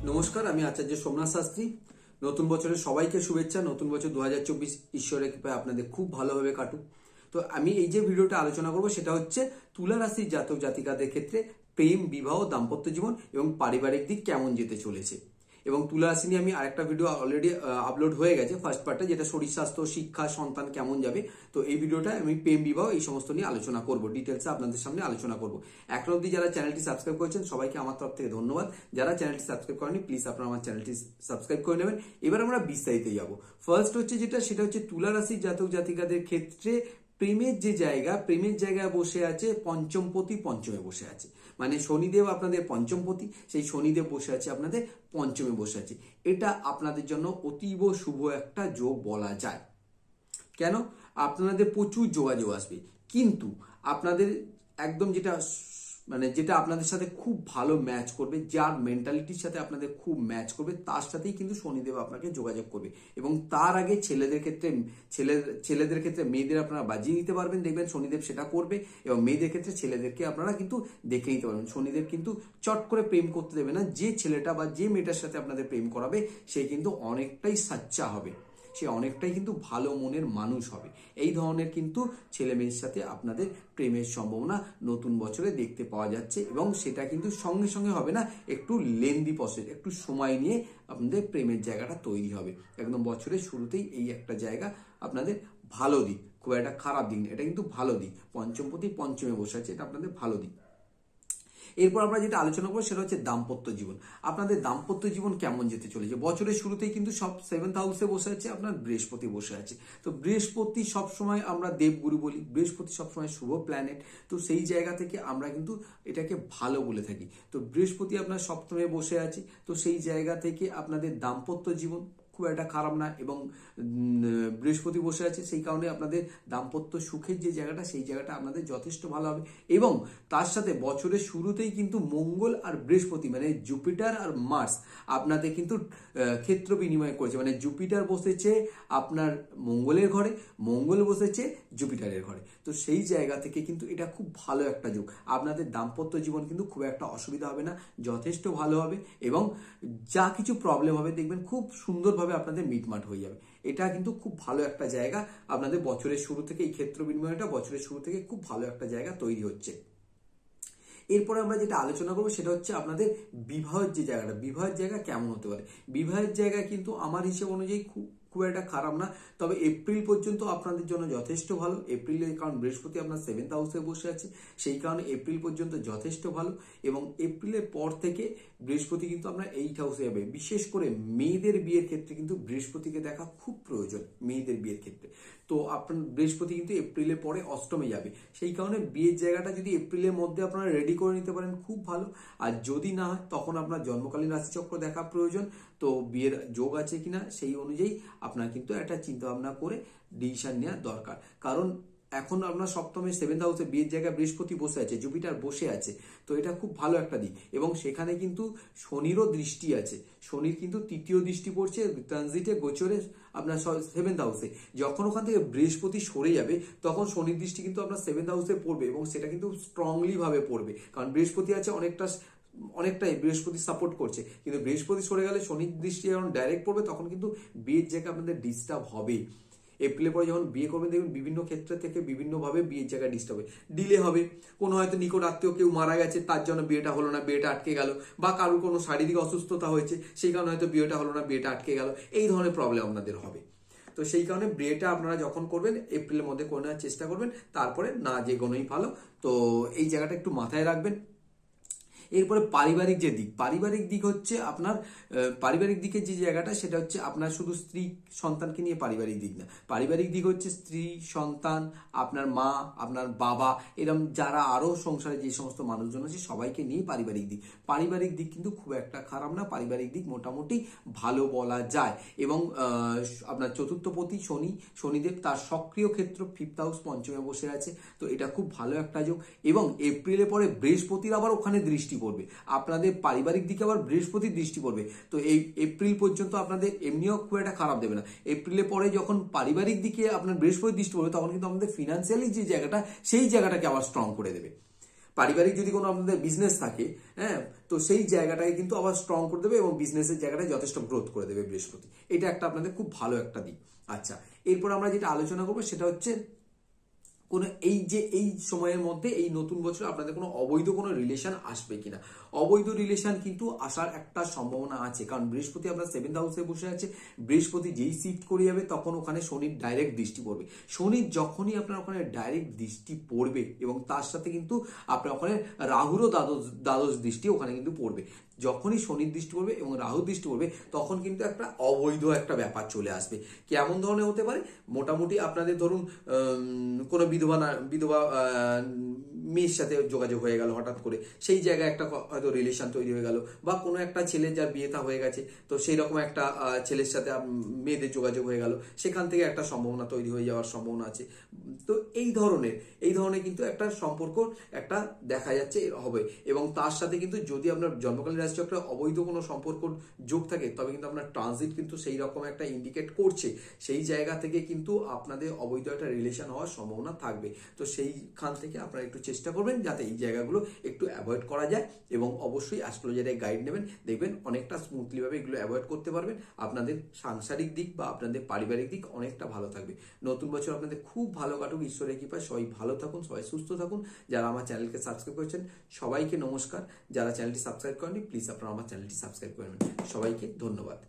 নমস্কার, আমি আচার্য সোমনাথ শাস্ত্রী। নতুন বছরের সবাইকে শুভেচ্ছা। নতুন বছর 2024 ঈশ্বরের কৃপায় আপনাদের খুব ভালোভাবে কাটুক। তো আমি এই যে ভিডিওটা আলোচনা করব সেটা হচ্ছে তুলা রাশির জাতক জাতিকাদের ক্ষেত্রে প্রেম, বিবাহ, দাম্পত্য জীবন এবং পারিবারিক দিক কেমন যেতে চলেছে। এবং তুলা রাশি নিয়ে আমি আরেকটা ভিডিও অলরেডি আপলোড হয়ে গেছে ফার্স্ট পার্টে, যেটা শরীর স্বাস্থ্য, শিক্ষা, সন্তান কেমন যাবে। তো এই ভিডিওটা আমি প্রেম, বিবাহ এই সমস্ত নিয়ে আলোচনা করব, ডিটেলসে আপনাদের সামনে আলোচনা করব। এখন অবধি যারা চ্যানেলটি সাবস্ক্রাইব করেছেন সবাইকে আমার তরফ থেকে ধন্যবাদ। যারা চ্যানেলটি সাবস্ক্রাইব করেনি প্লিজ আপনারা আমার চ্যানেলটি সাবস্ক্রাইব করে নেবেন। এবার আমরা বিস্তারিত যাব। ফার্স্ট হচ্ছে সেটা হচ্ছে তুলা রাশির জাতক জাতিকাদের ক্ষেত্রে প্রেমের যে জায়গা, প্রেমের জায়গায় বসে আছে পঞ্চমপতি, পঞ্চমে বসে আছে। মানে শনিদেব আপনাদের পঞ্চমপতি, সেই শনিদেব বসে আছে আপনাদের পঞ্চমে বসে আছে। এটা আপনাদের জন্য অতীব শুভ একটা যোগ বলা যায়। কেন? আপনাদের প্রচুর যোগাযোগ আসবে, কিন্তু আপনাদের একদম যেটা আপনাদের সাথে খুব ভালো ম্যাচ করবে, যার মেন্টালিটির সাথে আপনাদের খুব ম্যাচ করবে, তার সাথেই কিন্তু শনিদেব আপনাকে যোগাযোগ করবে। এবং তার আগে ছেলেদের ক্ষেত্রে মেয়েদের আপনারা বাজিয়ে নিতে পারবেন, দেখবেন শনিদেব সেটা করবে। এবং মেয়েদের ক্ষেত্রে ছেলেদেরকে আপনারা কিন্তু দেখে নিতে পারবেন। শনিদেব কিন্তু চট করে প্রেম করতে দেবে না। যে ছেলেটা বা যে মেয়েটার সাথে আপনাদের প্রেম করাবে সে কিন্তু অনেকটাই সাচ্চা হবে, সে অনেকটাই কিন্তু ভালো মনের মানুষ হবে। এই ধরনের কিন্তু ছেলে মেয়ের সাথে আপনাদের প্রেমের সম্ভাবনা নতুন বছরে দেখতে পাওয়া যাচ্ছে। এবং সেটা কিন্তু সঙ্গে সঙ্গে হবে না, একটু লেন্দি প্রসেস, একটু সময় নিয়ে আপনাদের প্রেমের জায়গাটা তৈরি হবে। একদম বছরের শুরুতেই এই একটা জায়গা আপনাদের ভালো দিক, খুব একটা খারাপ দিক, এটা কিন্তু ভালো দিক। পঞ্চমপতি পঞ্চমে বসে আছে, এটা আপনাদের ভালো দিক। এরপর আমরা যেটা আলোচনা করবো সেটা হচ্ছে দাম্পত্য জীবন। আপনাদের দাম্পত্য জীবন কেমন যেতে চলেছে। বছরের শুরুতেই কিন্তু সব 7th হাউসে বসে আছে, আপনার বৃহস্পতি বসে আছে। তো বৃহস্পতি সবসময় আমরা দেবগুরু বলি, বৃহস্পতি সবসময় শুভ প্ল্যানেট। তো সেই জায়গা থেকে আমরা কিন্তু এটাকে ভালো বলে থাকি। তো বৃহস্পতি আপনার সপ্তমে বসে আছে, তো সেই জায়গা থেকে আপনাদের দাম্পত্য জীবন খুব একটা খারাপ না। এবং বৃহস্পতি বসে আছে, সেই কারণে আপনাদের দাম্পত্য সুখের যে জায়গাটা, সেই জায়গাটা আপনাদের যথেষ্ট ভালো হবে। এবং তার সাথে বছরের শুরুতেই কিন্তু মঙ্গল আর বৃহস্পতি, মানে জুপিটার আর মার্স আপনাদের কিন্তু ক্ষেত্র বিনিময় করেছে। মানে জুপিটার বসেছে আপনার মঙ্গলের ঘরে, মঙ্গল বসেছে জুপিটারের ঘরে। তো সেই জায়গা থেকে কিন্তু এটা খুব ভালো একটা যুগ। আপনাদের দাম্পত্য জীবন কিন্তু খুব একটা অসুবিধা হবে না, যথেষ্ট ভালো হবে। এবং যা কিছু প্রবলেম হবে দেখবেন খুব সুন্দরভাবে আপনাদের মিটমাট হয়ে যাবে। এটা কিন্তু খুব ভালো একটা জায়গা আপনাদের বছরের শুরু থেকে, এই ক্ষেত্র বিনিময়টা বছরের শুরু থেকে খুব ভালো একটা জায়গা তৈরি হচ্ছে। এরপরে আমরা যেটা আলোচনা করবো সেটা হচ্ছে আপনাদের বিবাহের যে জায়গাটা, বিবাহের জায়গা কেমন হতে পারে। বিবাহের জায়গা কিন্তু আমার হিসেব অনুযায়ী খুব একটা খারাপ না, তবে এপ্রিল পর্যন্ত আপনাদের জন্য যথেষ্ট ভালো। এপ্রিলে, কারণ বৃহস্পতি আপনার 7th হাউসে বসে আছে, সেই কারণে এপ্রিল পর্যন্ত যথেষ্ট ভালো। এবং এপ্রিলের পর থেকে বৃহস্পতি কিন্তু আপনার 8th হাউসে যাবে। বিশেষ করে মেয়েদের বিয়ের ক্ষেত্রে কিন্তু বৃহস্পতিকে দেখা খুব প্রয়োজন, মেয়েদের বিয়ের ক্ষেত্রে। তো আপনার বৃহস্পতি কিন্তু এপ্রিলের পরে অষ্টমে যাবে, সেই কারণে বিয়ের জায়গাটা যদি এপ্রিলের মধ্যে আপনারা রেডি করে নিতে পারেন খুব ভালো। আর যদি না হয় তখন আপনার জন্মকালীন রাশিচক্র দেখা প্রয়োজন। তো বিয়ের যোগ আছে কিনা সেই অনুযায়ী আপনার কিন্তু একটা চিন্তা ভাবনা করে ডিসিশন নেওয়া দরকার। কারণ এখন আপনার সপ্তমে 7th হাউসে বিয়ের জায়গায় বৃহস্পতি বসে আছে, জুপিটার বসে আছে। তো এটা খুব ভালো একটা দিক। এবং সেখানে কিন্তু শনিরও দৃষ্টি আছে, শনির কিন্তু তৃতীয় দৃষ্টি পড়ছে ট্রানজিটে, গোচরে আপনার 7th হাউসে। যখন ওখান থেকে বৃহস্পতি সরে যাবে তখন শনির দৃষ্টি কিন্তু আপনার 7th হাউসে পড়বে, এবং সেটা কিন্তু স্ট্রংলি ভাবে পড়বে। কারণ বৃহস্পতি আছে অনেকটাই বৃহস্পতি সাপোর্ট করছে, কিন্তু বৃহস্পতি সরে গেলে শনির দৃষ্টি যখন ডাইরেক্ট পড়বে তখন কিন্তু বিয়ের জায়গা আপনাদের ডিস্টার্ব হবে। এপ্রিলের পরে যখন বিয়ে করবেন দেখবেন বিভিন্ন ক্ষেত্রে থেকে বিভিন্নভাবে বিয়ের জায়গায় ডিস্টার্ব হবে, ডিলে হবে। কোনো হয়তো নিকট আত্মীয় কেউ মারা গেছে, তার জন্য বিয়েটা হলো না, বিয়েটা আটকে গেল। বা কারোর কোনো শারীরিক অসুস্থতা হয়েছে, সেই কারণে হয়তো বিয়েটা হলো না, বিয়েটা আটকে গেল। এই ধরনের প্রবলেম আপনাদের হবে। তো সেই কারণে বিয়েটা আপনারা যখন করবেন এপ্রিলের মধ্যে করে নেওয়ার চেষ্টা করবেন, তারপরে না যে কোনোই ভালো। তো এই জায়গাটা একটু মাথায় রাখবেন। এরপরে পারিবারিক যে দিক, পারিবারিক দিক হচ্ছে আপনার পারিবারিক দিকের যে জায়গাটা সেটা হচ্ছে আপনার শুধু স্ত্রী সন্তানকে নিয়ে পারিবারিক দিক না। পারিবারিক দিক হচ্ছে স্ত্রী, সন্তান, আপনার মা, আপনার বাবা, এরকম যারা আরো সংসারে যে সমস্ত মানুষজন আছে সবাইকে নিয়ে পারিবারিক দিক। পারিবারিক দিক কিন্তু খুব একটা খারাপ না, পারিবারিক দিক মোটামুটি ভালো বলা যায়। এবং আপনার চতুর্থপতি শনিদেব তার সক্রিয় ক্ষেত্র 5th হাউস পঞ্চমে বসে আছে। তো এটা খুব ভালো একটা যোগ। এবং এপ্রিলের পরে বৃহস্পতির আবার ওখানে দৃষ্টি পড়বে, আপনাদের পারিবারিক দিকে আবার বৃহস্পতির দৃষ্টি পড়বে। তো এই এপ্রিল পর্যন্ত আপনাদের এমনিও খুব একটা খারাপ দেবে না। এপ্রিলের পরে যখন পারিবারিক দিকে আপনার বৃহস্পতির দৃষ্টি পড়বে তখন কিন্তু আমাদের ফিনান্সিয়ালি যে জায়গাটা, সেই জায়গাটাকে আবার স্ট্রং করে দেবে। পারিবারিক যদি কোনো আপনাদের বিজনেস থাকে, হ্যাঁ, তো সেই জায়গাটাকে কিন্তু আবার স্ট্রং করে দেবে এবং বিজনেসের জায়গাটায় যথেষ্ট গ্রোথ করে দেবে বৃহস্পতি। এটা একটা আপনাদের খুব ভালো একটা দিক। আচ্ছা, এরপর আমরা যেটা আলোচনা করবো সেটা হচ্ছে কোনো এই সময়ের মধ্যে এই নতুন বছর আপনাদের কোনো অবৈধ কোনো রিলেশন আসবে কিনা। অবৈধ রিলেশন কিন্তু আসার একটা সম্ভাবনা আছে, কারণ বৃহস্পতি আপনার 7th হাউসে বসে আছে। বৃহস্পতি যেই শিফট করে যাবে তখন ওখানে শনির ডাইরেক্ট দৃষ্টি পড়বে। শনির যখনই আপনার ওখানে ডাইরেক্ট দৃষ্টি পড়বে এবং তার সাথে কিন্তু আপনার ওখানে রাহুরও দ্বাদশ দৃষ্টি ওখানে কিন্তু পড়বে। যখনই শনির দৃষ্টি পড়বে এবং রাহুর দৃষ্টি পড়বে তখন কিন্তু একটা অবৈধ একটা ব্যাপার চলে আসবে। কেমন ধরনের হতে পারে, মোটামুটি আপনাদের ধরুন কোনো বিধবা মেয়ের সাথে যোগাযোগ হয়ে গেল হঠাৎ করে, সেই জায়গায় একটা হয়তো রিলেশন তৈরি হয়ে গেল, বা কোনো একটা ছেলে যার বিয়ে থা হয়ে গেছে তো সেই রকম একটা ছেলের সাথে মেয়েদের যোগাযোগ হয়ে গেল, সেখান থেকে একটা সম্ভাবনা তৈরি হয়ে যাওয়ার সম্ভাবনা আছে। তো এই ধরনের কিন্তু একটা সম্পর্ক একটা দেখা যাচ্ছে হবে। এবং তার সাথে কিন্তু যদি আপনার জন্মকালীন রাশিচক্রে অবৈধ কোনো সম্পর্ক যোগ থাকে তবে কিন্তু আপনার ট্রানজিট কিন্তু সেই রকম একটা ইন্ডিকেট করছে, সেই জায়গা থেকে কিন্তু আপনাদের অবৈধ একটা রিলেশন হওয়ার সম্ভাবনা থাকবে। তো সেইখান থেকে আপনারা একটু চেষ্টা করবেন যাতে এই জায়গাগুলো একটু অ্যাভয়েড করা যায়, এবং অবশ্যই অ্যাস্ট্রোলজারের গাইড নেবেন, দেখবেন অনেকটা স্মুথলি ভাবে এগুলো অ্যাভয়েড করতে পারবেন। আপনাদের সাংসারিক দিক বা আপনাদের পারিবারিক দিক অনেকটা ভালো থাকবে। নতুন বছর আপনাদের খুব ভালো কাটুক, ঈশ্বরের কৃপায় সবাই ভালো থাকুন, সবাই সুস্থ থাকুন। যারা আমার চ্যানেলকে সাবস্ক্রাইব করেছেন সবাইকে নমস্কার, যারা চ্যানেলটি সাবস্ক্রাইব করেননি প্লিজ আপনারা আমার চ্যানেলটি সাবস্ক্রাইব করবেন। সবাইকে ধন্যবাদ।